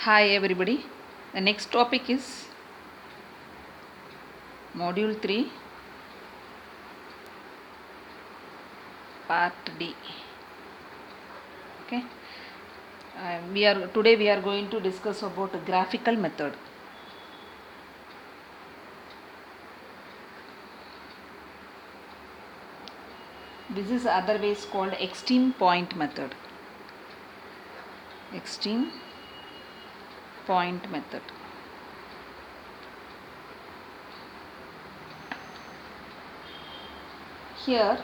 Hi everybody. The next topic is Module 3 Part D. Okay. We are going to discuss about graphical method. This is otherwise called extreme point method. Extreme point method. Here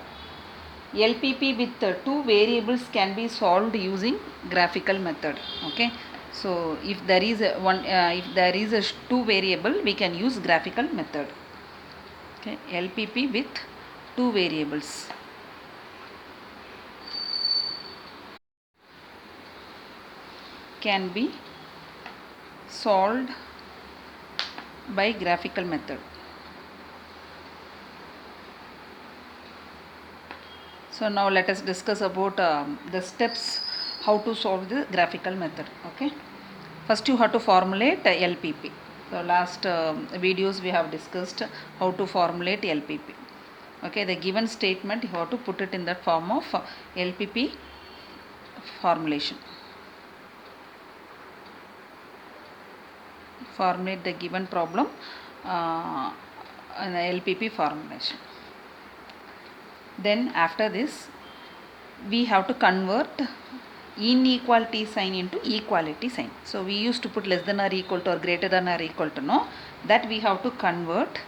LPP with two variables can be solved using graphical method. Okay. So if there is a two variable, we can use graphical method. Okay. LPP with two variables. Can be solved by graphical method. So now let us discuss about the steps how to solve the graphical method. Okay. First you have to formulate LPP. So last videos we have discussed how to formulate LPP. Okay, the given statement you have to put it in the form of LPP formulation. Formulate the given problem in the LPP formulation. Then after this we have to convert inequality sign into equality sign. So we used to put less than or equal to or greater than or equal to, no, that we have to convert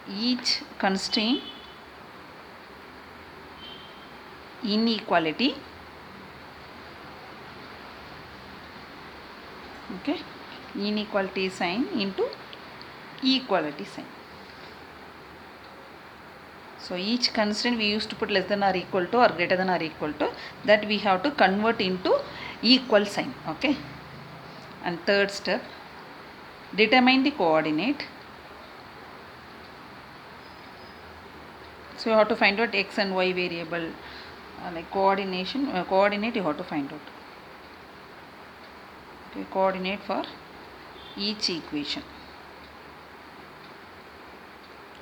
each constraint inequality, okay, inequality sign into equality sign. So each constraint we used to put less than or equal to or greater than or equal to, that we have to convert into equal sign. Okay. And third step, determine the coordinate. So you have to find out x and y variable, like coordinate you have to find out. Okay, coordinate for each equation.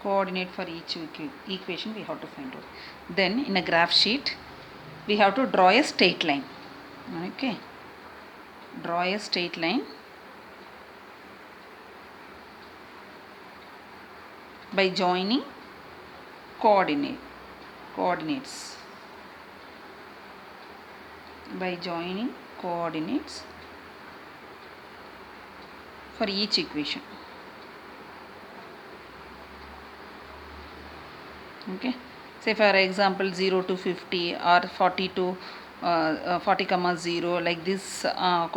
Coordinate for each equation we have to find out. Then in a graph sheet we have to draw a straight line. Okay, draw a straight line by joining coordinates by joining coordinates for each equation. Okay, say for example 0 to 50 or 40 to 40 comma 0, like this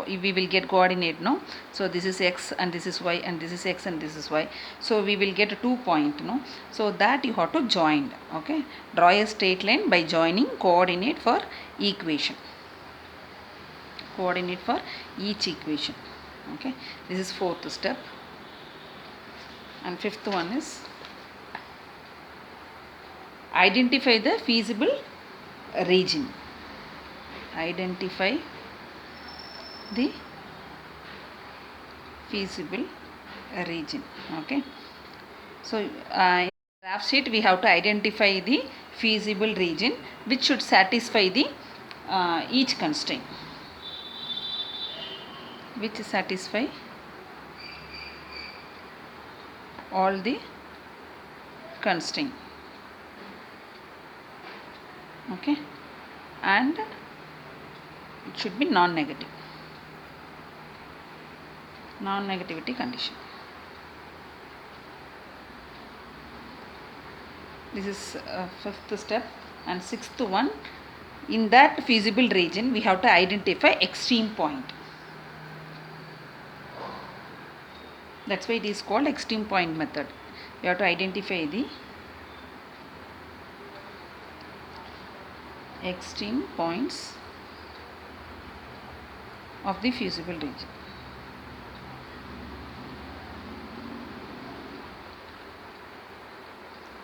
we will get coordinate, no. So this is x and this is y and this is x and this is y, so we will get a 2 point, no. So that you have to join. Okay, draw a straight line by joining coordinate for equation, coordinate for each equation. Okay, this is fourth step. And fifth one is identify the feasible region. Identify the feasible region. Okay, so in graph sheet we have to identify the feasible region which should satisfy the each constraint, which satisfy all the constraint. Okay, and it should be non-negative, non-negativity condition. This is fifth step. And sixth one, in that feasible region we have to identify extreme point. That's why it is called extreme point method. You have to identify the extreme points of the feasible region.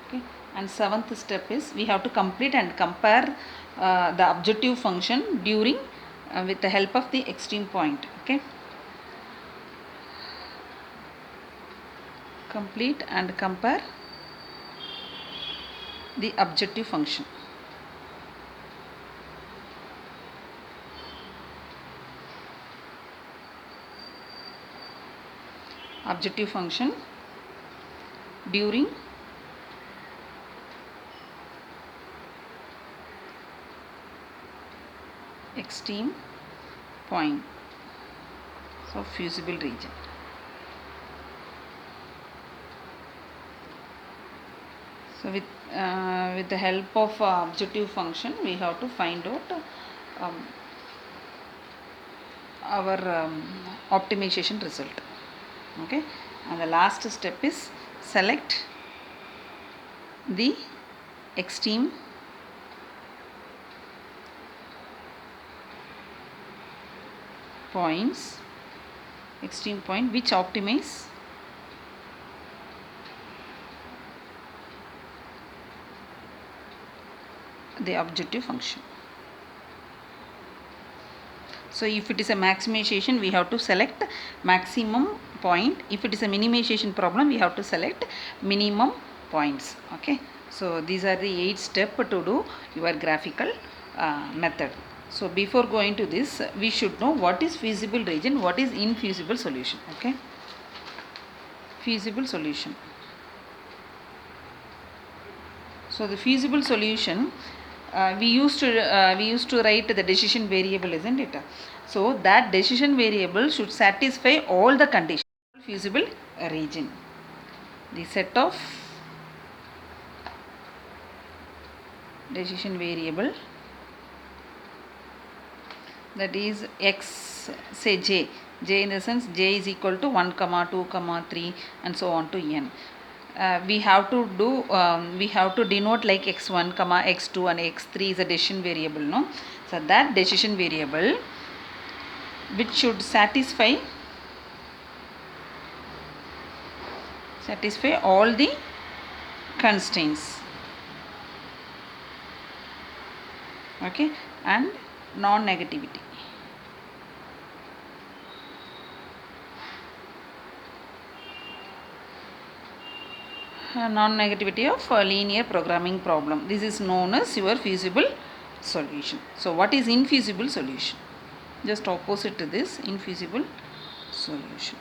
Okay. And seventh step is we have to complete and compare the objective function during with the help of the extreme point. Okay, complete and compare the objective function. Objective function during extreme point of fusible region. So with the help of objective function, we have to find out our optimization result. Okay, and the last step is select the extreme points, extreme point which optimize the objective function. So if it is a maximization, we have to select maximum point. If it is a minimization problem, we have to select minimum points. Okay, so these are the 8 steps to do your graphical method. So before going to this, we should know what is feasible region, what is infeasible solution. Okay, feasible solution. So the feasible solution, we used to write the decision variable, isn't it? So that decision variable should satisfy all the conditions. Feasible region, the set of decision variable, that is x, say j in the sense j is equal to 1, 2, 3 and so on to n. We have to do we have to denote like x1, x2 and x3 is a decision variable, no? So that decision variable which should satisfy all the constraints. Okay, and non-negativity. Non-negativity of linear programming problem. This is known as your feasible solution. So what is infeasible solution? Just opposite to this, infeasible solution.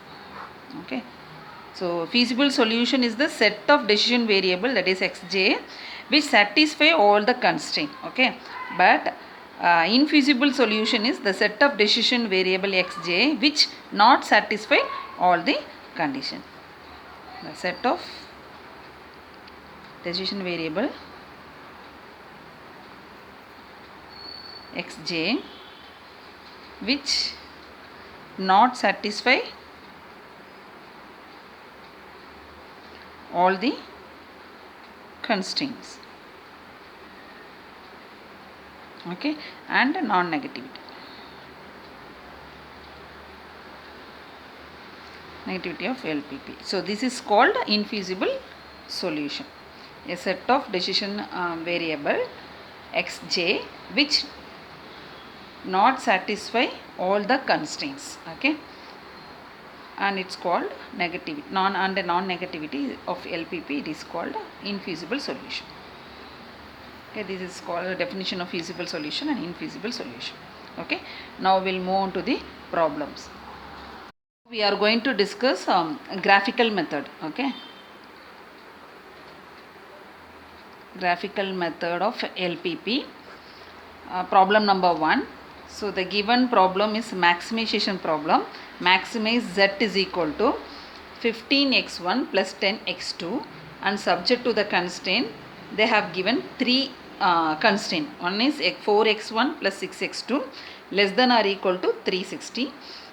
Okay, so feasible solution is the set of decision variable, that is xj, which satisfy all the constraint. Okay, but infeasible solution is the set of decision variable xj which not satisfy all the condition. The set of decision variable xj which not satisfy all the constraints. Okay, and non-negativity. Negativity of LPP. So this is called infeasible solution. A set of decision variable xj which not satisfy all the constraints. Okay, and it's called negativity. Non-negativity of LPP, it is called infeasible solution. Okay, this is called a definition of feasible solution and infeasible solution. Okay, now we'll move on to the problems. We are going to discuss graphical method. Okay, graphical method of LPP. Problem number 1. So the given problem is maximization problem. Maximize z is equal to 15x1 plus 10x2, and subject to the constraint they have given 3 constraint. One is 4x1 plus 6x2 less than or equal to 360,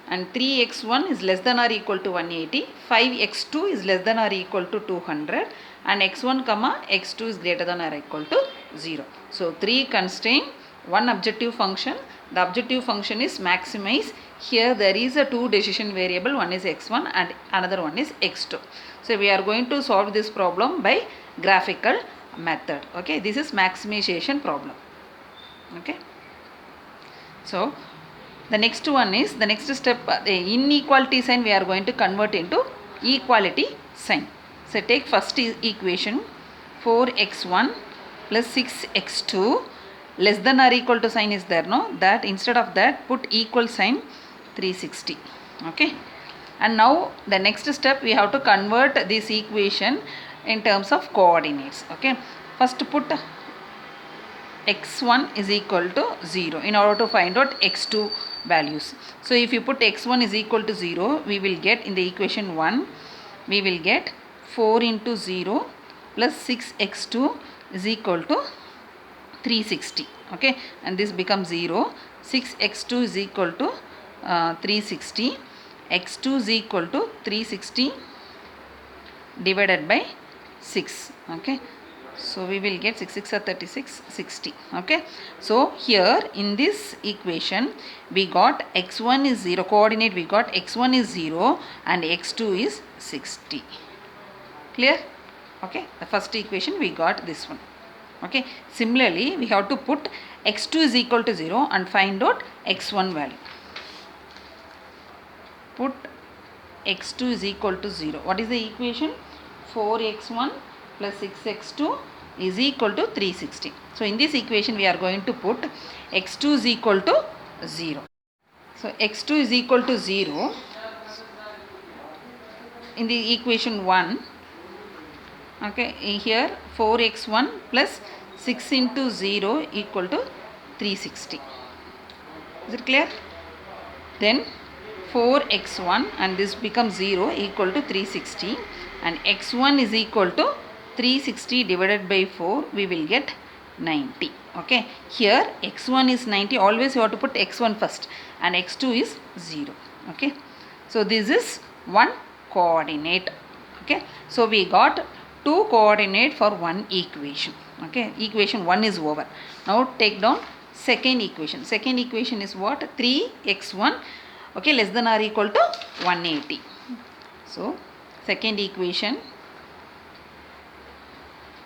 and 3x1 is less than or equal to 180, 5x2 is less than or equal to 200, and x1 x2 is greater than or equal to 0. So 3 constraint, one objective function. The objective function is maximize. Here there is a 2 decision variable, one is x1 and another one is x2. So we are going to solve this problem by graphical method. Okay, this is maximization problem. Okay, so The next one is, the next step, the inequality sign we are going to convert into equality sign. So take first equation, 4x1 plus 6x2 less than or equal to sign is there, no? That instead of that put equal sign 360. Okay. And now the next step we have to convert this equation in terms of coordinates. Okay. First put x1 is equal to 0 in order to find out x2 values. So if you put x1 is equal to 0, we will get in the equation 1, we will get 4 into 0 plus 6x2 is equal to 360. Okay, and this becomes 0. 6x2 is equal to 360. x2 is equal to 360 divided by 6. Okay, so we will get 6 6 are 36, 60. Okay, so here in this equation we got x1 is 0, coordinate we got x1 is 0 and x2 is 60. Clear? Okay, the first equation we got this one. Okay, similarly we have to put x2 is equal to 0 and find out x1 value. Put x2 is equal to 0. What is the equation? 4x1 plus 6x2 is equal to 360. So in this equation we are going to put x2 is equal to 0. So x2 is equal to 0 in the equation 1. Okay, here 4x1 plus 6 into 0 equal to 360. Is it clear? Then 4x1 and this becomes 0 equal to 360, and x1 is equal to 360 divided by 4, we will get 90. Okay, here x1 is 90, always you have to put x1 first, and x2 is 0. Okay, so this is one coordinate. Okay, so we got two coordinate for one equation. Okay, equation 1 is over. Now take down second equation. Second equation is what? 3x1, okay, less than or equal to 180. So second equation,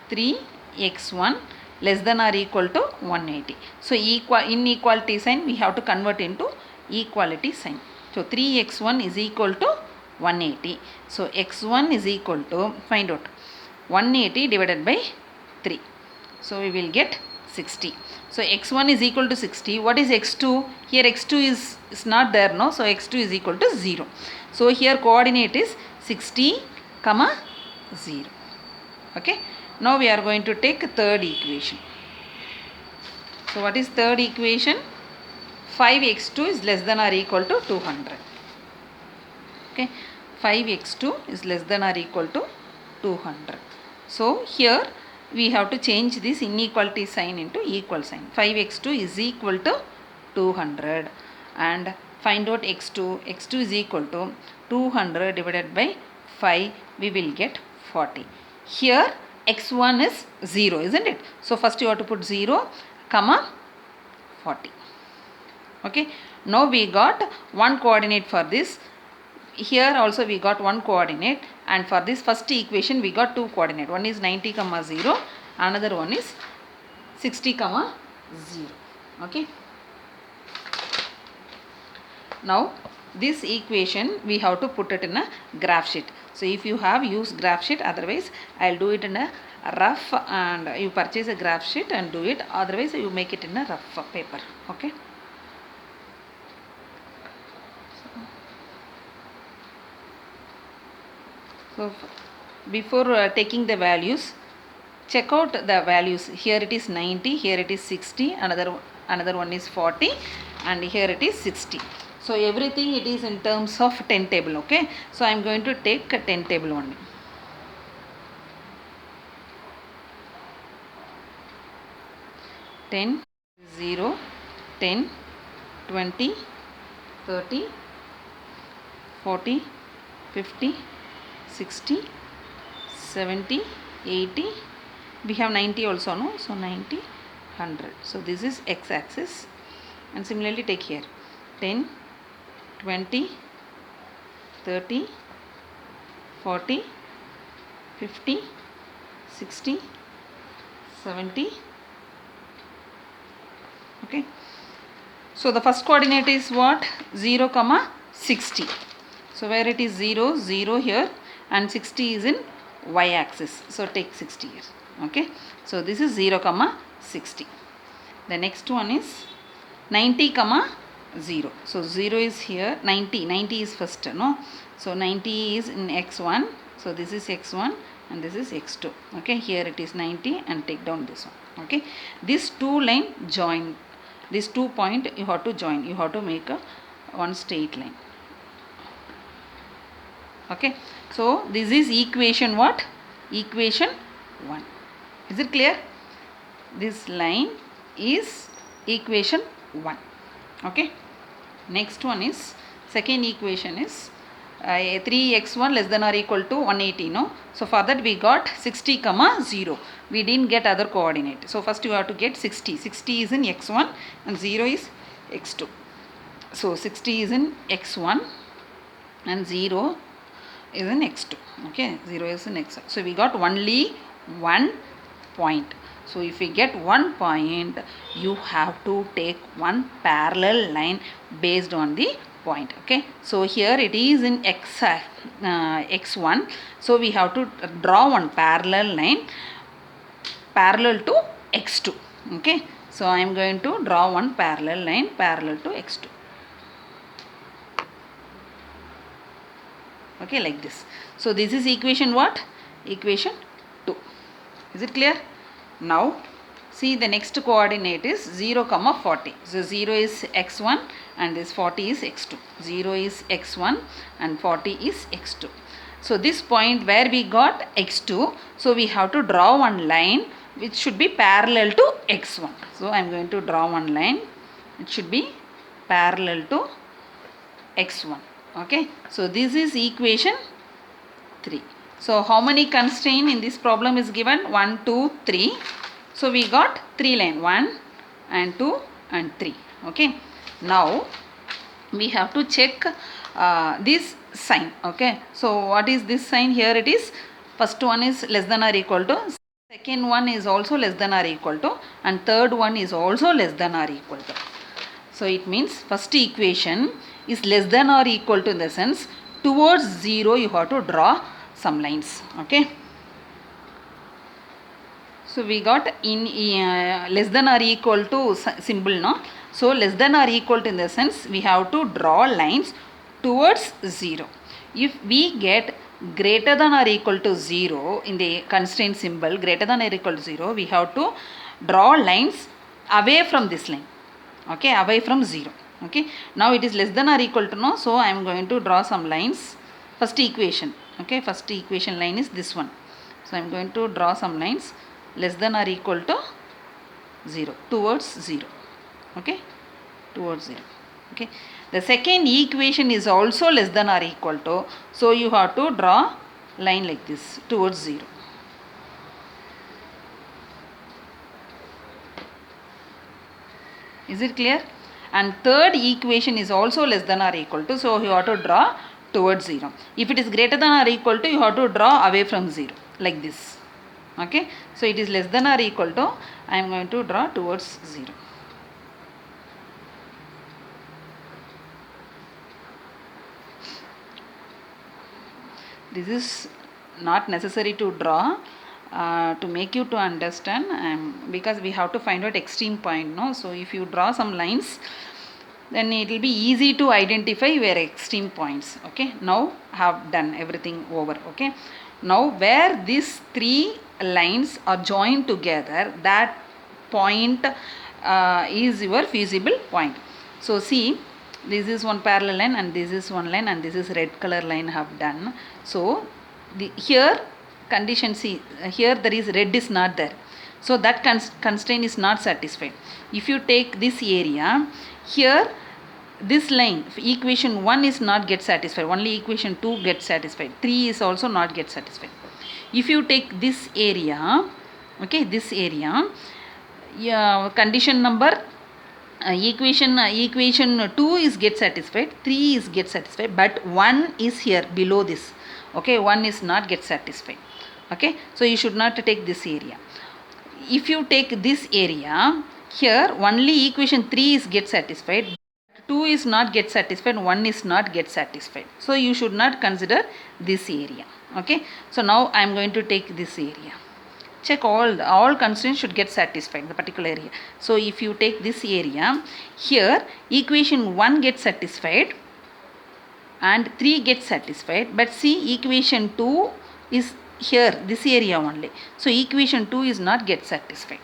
3x1 less than or equal to 180. So inequality sign we have to convert into equality sign. So 3x1 is equal to 180. So x1 is equal to, find out, 180 divided by 3. So we will get 60. So x1 is equal to 60. What is x2? Here x2 is not there, no? So x2 is equal to 0. So here coordinate is 60, comma 0. Okay. Now we are going to take third equation. So what is third equation? 5x2 is less than or equal to 200. Okay. 5x2 is less than or equal to 200. So here we have to change this inequality sign into equal sign. 5x2 is equal to 200 and find out x2. x2 is equal to 200 divided by 5, we will get 40. Here x1 is 0, isn't it? So first you have to put 0, comma 40. Okay. Now we got one coordinate for this. Here also we got one coordinate, and for this first equation we got two coordinate. One is 90, 0, another one is 60, 0. Okay. Now this equation we have to put it in a graph sheet. So if you have, use graph sheet, otherwise I will do it in a rough, and you purchase a graph sheet and do it, otherwise you make it in a rough paper. Okay. So before taking the values, check out the values. Here it is 90, here it is 60, another one is 40, and here it is 60. So everything it is in terms of 10 table. Okay. So I am going to take a 10 table only. Ten, 0, 10, 20, 30, 40, 50, 60, 70, 80, we have 90 also, no? So 90, 100. So this is x-axis, and similarly take here 10, 20, 30, 40, 50, 60, 70. Okay. So the first coordinate is what? 0 comma 60. So where it is 0, 0 here, and 60 is in y axis. So take 60 here. Okay. So this is 0 comma 60. The next one is 90 comma 0. So 0 is here, 90 is first, no? So 90 is in x1. So this is x1 and this is x2. Okay, here it is 90 and take down this one. Okay, this two line join, this 2 point you have to join, you have to make a one straight line. Okay, so this is equation what? Equation 1. Is it clear? This line is equation 1. Okay, next one is second equation is 3x1 less than or equal to 180, no? So for that we got 60 comma 0. We didn't get other coordinate. So first you have to get 60. 60 is in x1 and 0 is x2. So 60 is in x1 and 0 is in x2. Okay, 0 is in x1. So we got only one point. So if we get one point, you have to take one parallel line based on the point. Okay, so here it is in x1. So we have to draw one parallel line parallel to x2. Okay, so I am going to draw one parallel line parallel to x2. Okay, like this. So this is equation what? Equation 2. Is it clear? Now see the next coordinate is 0 comma 40. So 0 is x1 and this 40 is x2. 0 is x1 and 40 is x2. So this point where we got x2, so we have to draw one line which should be parallel to x1. So I am going to draw one line. It should be parallel to x1. Okay, so this is equation 3. So how many constraints in this problem is given? 1, 2, 3. So we got 3 lines, 1 and 2 and 3. Okay, now we have to check this sign. Okay, so what is this sign? Here it is, first one is less than or equal to, second one is also less than or equal to, and third one is also less than or equal to. So it means first equation is less than or equal to, in the sense towards 0 you have to draw some lines. Okay, so we got in less than or equal to symbol, no? So less than or equal to, in the sense we have to draw lines towards 0. If we get greater than or equal to 0 in the constraint symbol, greater than or equal to 0, we have to draw lines away from this line. Okay, away from 0. Okay, now it is less than or equal to, no? So I am going to draw some lines. First equation. Okay, first equation line is this one. So I am going to draw some lines less than or equal to 0, towards 0. Okay, towards 0. Okay, the second equation is also less than or equal to, so you have to draw line like this towards 0. Is it clear? And third equation is also less than or equal to, so you have to draw towards 0. If it is greater than or equal to, you have to draw away from 0 like this. Okay, so it is less than or equal to, I am going to draw towards 0. This is not necessary to draw, to make you to understand, because we have to find out extreme point, no? So if you draw some lines, then it will be easy to identify where extreme points. Okay, now have done everything over. Okay, now where these 3 lines are joined together, that point is your feasible point. So see, this is one parallel line and this is one line and this is red color line have done. So here condition, see here there is red is not there, so that constraint is not satisfied. If you take this area here, this line equation 1 is not get satisfied, only equation 2 gets satisfied, 3 is also not get satisfied. If you take this area, okay, this area, condition number equation 2 is get satisfied, 3 is get satisfied, but 1 is here below this. Okay, 1 is not get satisfied. Okay, so you should not take this area. If you take this area, here only equation 3 is get satisfied, 2 is not get satisfied, 1 is not get satisfied. So you should not consider this area. Okay, so now I am going to take this area. Check all constraints should get satisfied the particular area. So if you take this area, here equation 1 gets satisfied and 3 gets satisfied, but see equation 2 is here, this area only. So equation 2 is not get satisfied.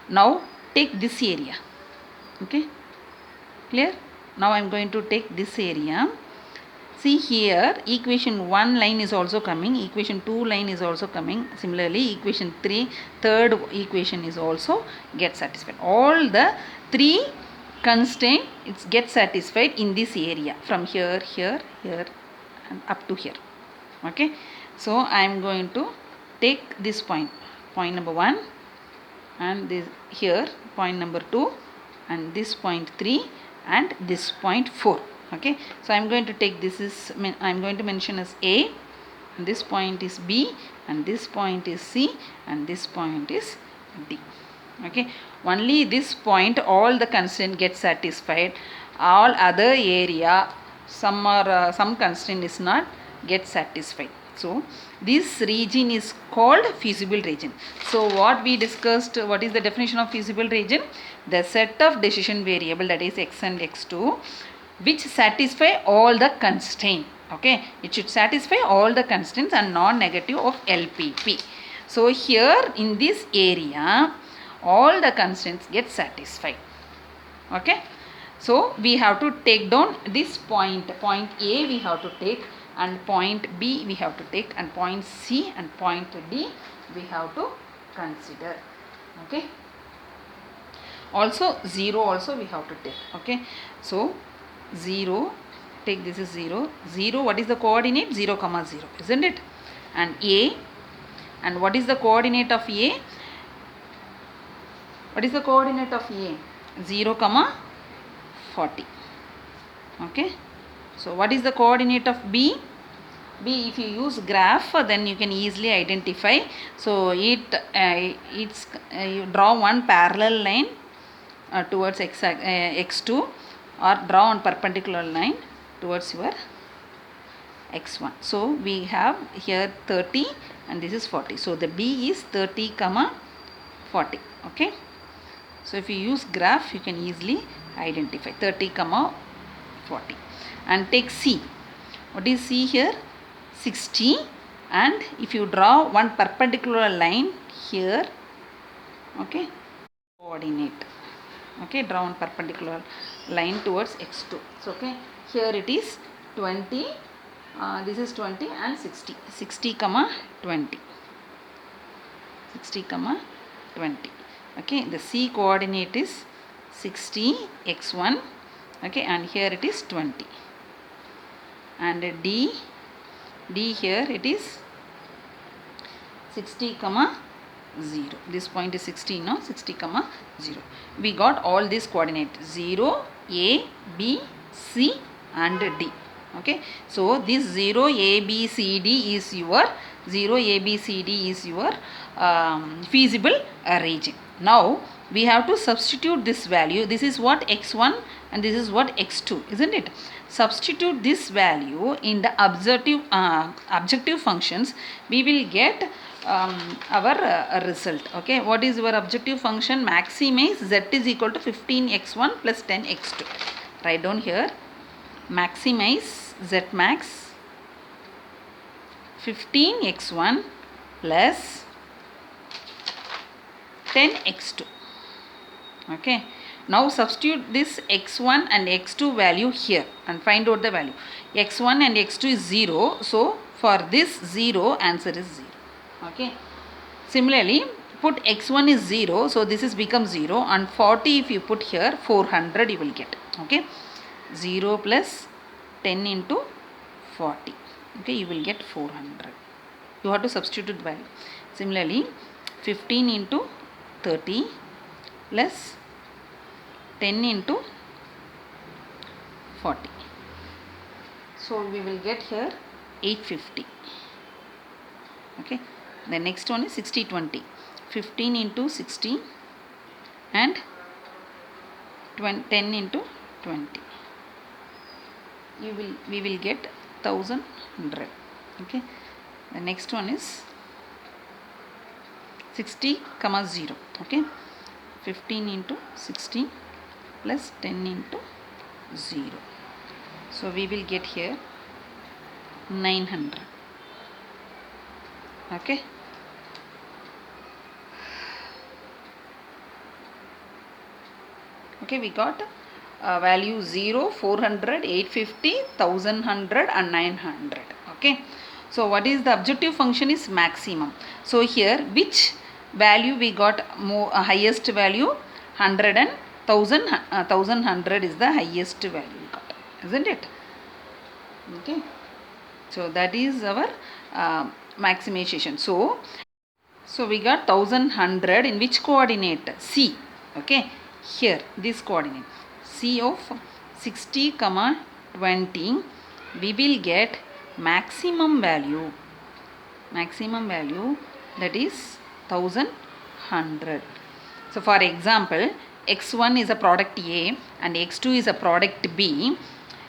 Now take this area. Okay, clear? Now I am going to take this area. See here equation 1 line is also coming, equation 2 line is also coming. Similarly equation 3, third equation is also get satisfied. All the 3 constraint it gets satisfied in this area from here, here, here and up to here. Okay, so I am going to take this point number 1 and this here point number 2 and this point 3 and this point 4. Okay, so I am going to take this is I am going to mention as A, and this point is B, and this point is C, and this point is D. Okay, only this point all the constraint get satisfied, all other area some constraint is not get satisfied. So this region is called feasible region. So what we discussed, what is the definition of feasible region? The set of decision variable, that is x and x2, which satisfy all the constraint. Okay, it should satisfy all the constraints and non-negative of LPP. So here in this area all the constraints get satisfied. Okay, so we have to take down this point A we have to take, and point B we have to take, and point C and point D we have to consider. Okay, also 0 also we have to take. Okay, so 0, take this is 0, 0, what is the coordinate? 0, 0, isn't it? And A, and what is the coordinate of A? What is the coordinate of A? 0, 40. Okay, so what is the coordinate of B? B, if you use graph then you can easily identify. So you draw one parallel line towards x2, or draw on perpendicular line towards your x1. So we have here 30 and this is 40. So the B is 30, 40. Okay, so if you use graph you can easily identify 30, 40. And take C. What is C here? 60. And if you draw one perpendicular line here, okay, coordinate. Okay, draw one perpendicular line towards x2. So okay, here it is 20, this is 20 and 60, 60, 20, 60, 20. Okay, the C coordinate is 60 x1. Okay, and here it is 20, and D here it is 60, 0. This point is 60, no? 60, 0. We got all these coordinates 0, A, B, C and D. Okay, so this 0, A, B, C, D is your feasible region. Now we have to substitute this value. This is what x1 and this is what x2, isn't it? Substitute this value in the objective functions. We will get our result. Okay, what is your objective function? Maximize z is equal to 15x1 plus 10x2. Write down here, maximize z max 15x1 plus 10x2. Okay, now substitute this x1 and x2 value here and find out the value. x1 and x2 is 0, so for this 0, answer is 0. Okay, similarly put x1 is 0, so this is become 0, and 40 if you put here, 400 you will get. Okay, 0 plus 10 into 40. Okay, you will get 400. You have to substitute the value. Similarly 15 into 30 plus 10 into 40. So we will get here 850. Okay, the next one is 60, 20. 15 into 60 and 10 into 20. We will get 1100. Okay. The next one is 60, 0. Okay. 15 into 16 plus 10 into 0. So we will get here 900. Okay. Okay, we got value 0, 400, 850, 1100 and 900. Okay. So what is the objective function is maximum. So here which value we got highest value? 100 and 1100 is the highest value we got, isn't it? Okay. So that is our maximization. So we got 1100 in which coordinate? C. Okay. Here this coordinate C of 60, 20, we will get maximum value that is 1100. So for example, x1 is a product A and x2 is a product B.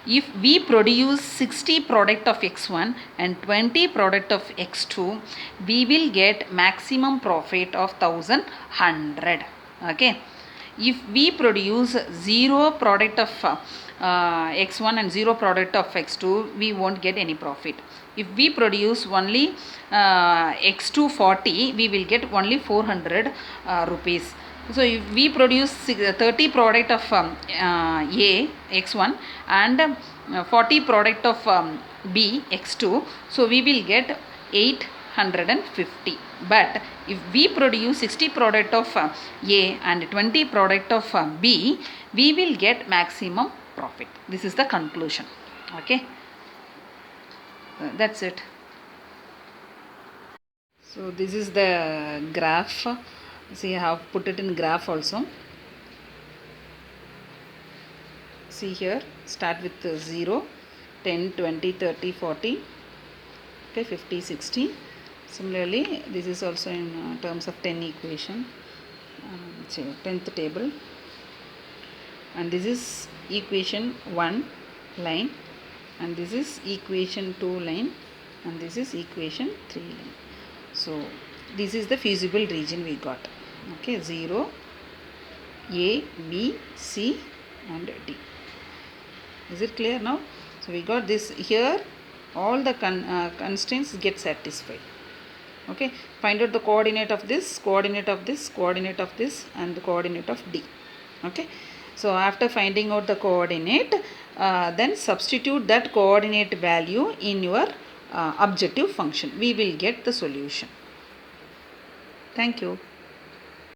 If we produce 60 product of x1 and 20 product of x2, we will get maximum profit of 1100. Okay. If we produce 0 product of x1 and 0 product of x2, we won't get any profit. If we produce only x2 40, we will get only 400 rupees. So if we produce 30 product of A x1 and 40 product of B x2, so we will get 850. But if we produce 60 product of A and 20 product of B, we will get maximum profit. This is the conclusion. Okay. That's it. So this is the graph. See, I have put it in graph also. See here, start with 0, 10, 20, 30, 40, okay, 50, 60. Similarly, this is also in terms of 10 equation, 10th table, and this is equation 1 line, and this is equation 2 line, and this is equation 3 line. So this is the feasible region we got. Okay, 0, A, B, C and D. Is it clear now? So we got this here, all the constraints get satisfied. Okay, find out the coordinate of this, coordinate of this, coordinate of this and the coordinate of D. Okay, so after finding out the coordinate, then substitute that coordinate value in your objective function. We will get the solution. Thank you.